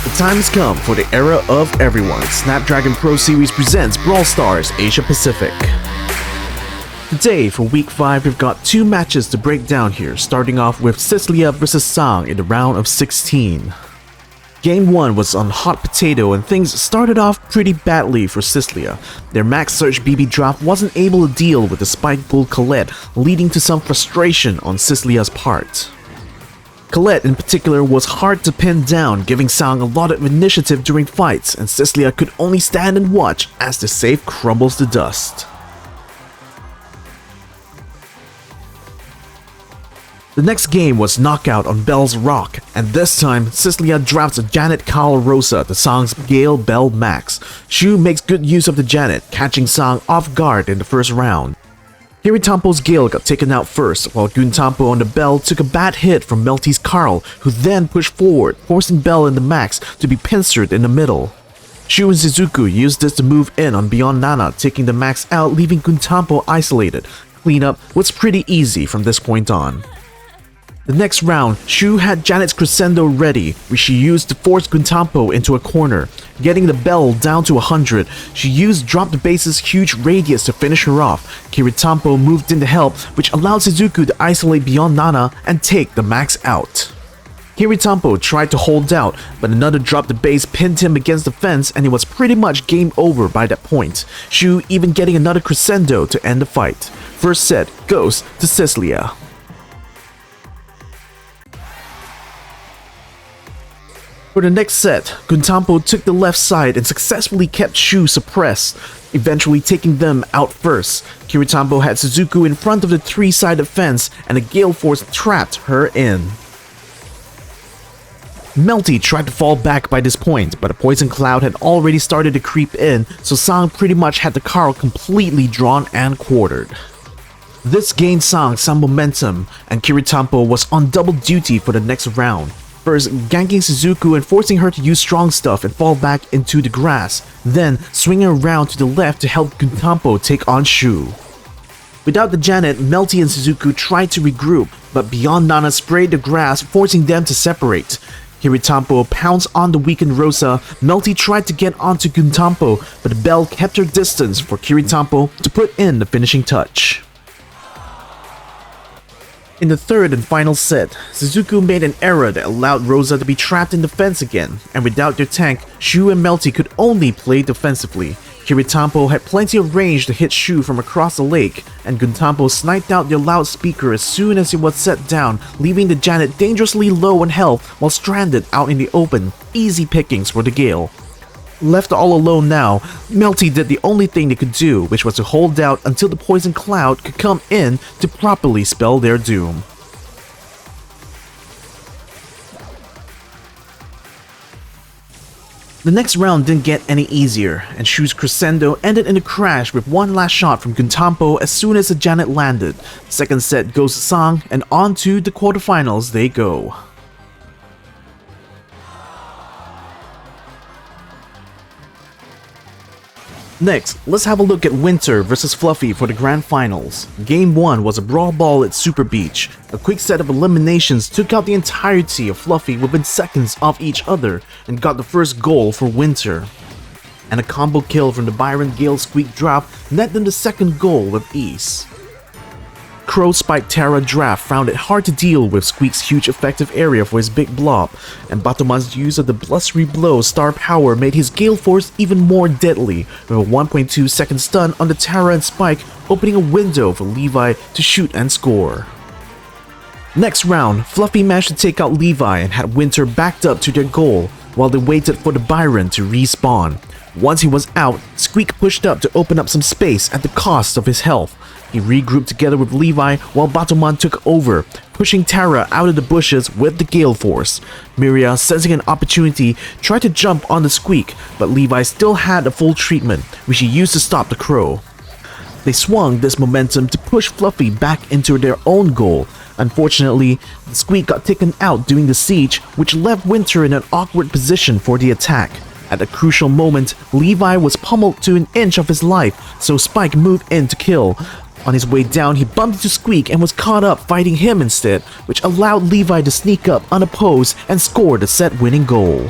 The time has come for the era of everyone. Snapdragon Pro Series presents Brawl Stars Asia Pacific. Today, for Week 5, we've got two matches to break down here, starting off with Cistlia vs Sang in the round of 16. Game 1 was on hot potato and things started off pretty badly for Cistlia. Their max search BB drop wasn't able to deal with the spike bull Colette, leading to some frustration on Cistlia's part. Colette in particular was hard to pin down, giving Sang a lot of initiative during fights, and Cistlia could only stand and watch as the safe crumbles to dust. The next game was Knockout on Bell's Rock, and this time, Cistlia drafts a Janet Carl Rosa to Sang's Gale Bell Max. Shu makes good use of the Janet, catching Sang off guard in the first round. Kiritampo's Gale got taken out first, while Guntampo on the Bell took a bad hit from Melty's Carl, who then pushed forward, forcing Bell in the Max to be pincered in the middle. Shu and Shizuku used this to move in on Beyond Nana, taking the Max out, leaving Guntampo isolated. Cleanup was pretty easy from this point on. The next round, Shu had Janet's Crescendo ready, which she used to force Guntampo into a corner. Getting the Bell down to 100, she used Drop the Base's huge radius to finish her off. Kiritampo moved in to help, which allowed Shizuku to isolate Beyond Nana and take the Max out. Kiritampo tried to hold out, but another Drop the Base pinned him against the fence and it was pretty much game over by that point. Shu even getting another Crescendo to end the fight. First set goes to Cistlia. For the next set, Guntampo took the left side and successfully kept Shu suppressed, eventually taking them out first. Kiritampo had Shizuku in front of the three-sided fence and a Gale Force trapped her in. Melty tried to fall back by this point, but a poison cloud had already started to creep in, so Sang pretty much had the Carl completely drawn and quartered. This gained Sang some momentum, and Kiritampo was on double duty for the next round. First, ganking Shizuku and forcing her to use strong stuff and fall back into the grass, then swinging around to the left to help Guntampo take on Shu. Without the Janet, Melty and Shizuku tried to regroup, but Beyond Nana sprayed the grass, forcing them to separate. Kiritampo pounced on the weakened Rosa. Melty tried to get onto Guntampo, but the Bell kept her distance for Kiritampo to put in the finishing touch. In the third and final set, Shizuku made an error that allowed Rosa to be trapped in the fence again, and without their tank, Shu and Melty could only play defensively. Kiritampo had plenty of range to hit Shu from across the lake, and Guntampo sniped out their loudspeaker as soon as it was set down, leaving the Janet dangerously low on health while stranded out in the open. Easy pickings for the Gale. Left all alone now, Melty did the only thing they could do, which was to hold out until the poison cloud could come in to properly spell their doom. The next round didn't get any easier, and Shu's Crescendo ended in a crash with one last shot from Guntampo as soon as the Janet landed. Second set goes to Sang, and on to the quarterfinals they go. Next, let's have a look at Winter vs Fluffy for the Grand Finals. Game 1 was a brawl ball at Super Beach. A quick set of eliminations took out the entirety of Fluffy within seconds of each other and got the first goal for Winter. And a combo kill from the Byron Gale Squeak drop net them the second goal with ease. Crow Spike Terra draft found it hard to deal with Squeak's huge effective area for his big blob, and Batoman's use of the Blustery Blow star power made his Gale Force even more deadly, with a 1.2 second stun on the Terra and Spike, opening a window for Levi to shoot and score. Next round, Fluffy managed to take out Levi and had Winter backed up to their goal, while they waited for the Byron to respawn. Once he was out, Squeak pushed up to open up some space at the cost of his health. He regrouped together with Levi while Batoman took over, pushing Tara out of the bushes with the Gale Force. Miria, sensing an opportunity, tried to jump on the Squeak, but Levi still had a full treatment, which he used to stop the Crow. They swung this momentum to push Fluffy back into their own goal. Unfortunately, the Squeak got taken out during the siege, which left Winter in an awkward position for the attack. At a crucial moment, Levi was pummeled to an inch of his life, so Spike moved in to kill. On his way down, he bumped into Squeak and was caught up fighting him instead, which allowed Levi to sneak up unopposed and score the set-winning goal.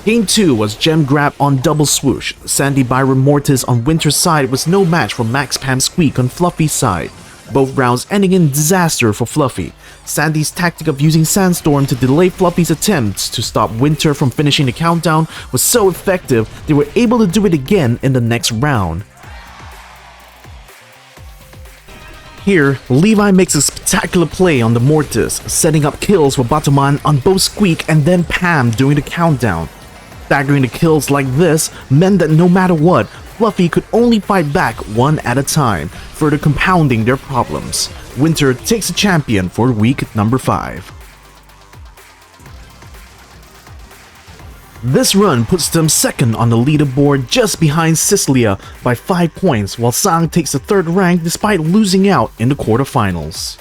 Game 2 was Gem Grab on Double Swoosh. Sandy Byron Mortis on Winter's side was no match for Max Pam Squeak on Fluffy's side, both rounds ending in disaster for Fluffy. Sandy's tactic of using Sandstorm to delay Fluffy's attempts to stop Winter from finishing the countdown was so effective they were able to do it again in the next round. Here, Levi makes a spectacular play on the Mortis, setting up kills for Batoman on both Squeak and then Pam during the countdown. Staggering the kills like this meant that no matter what, Fluffy could only fight back one at a time, further compounding their problems. Winter takes the champion for week number 5. This run puts them second on the leaderboard just behind Cistlia by 5 points, while Sang takes the third rank despite losing out in the quarterfinals.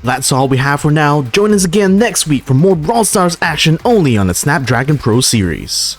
That's all we have for now. Join us again next week for more Brawl Stars action only on the Snapdragon Pro series.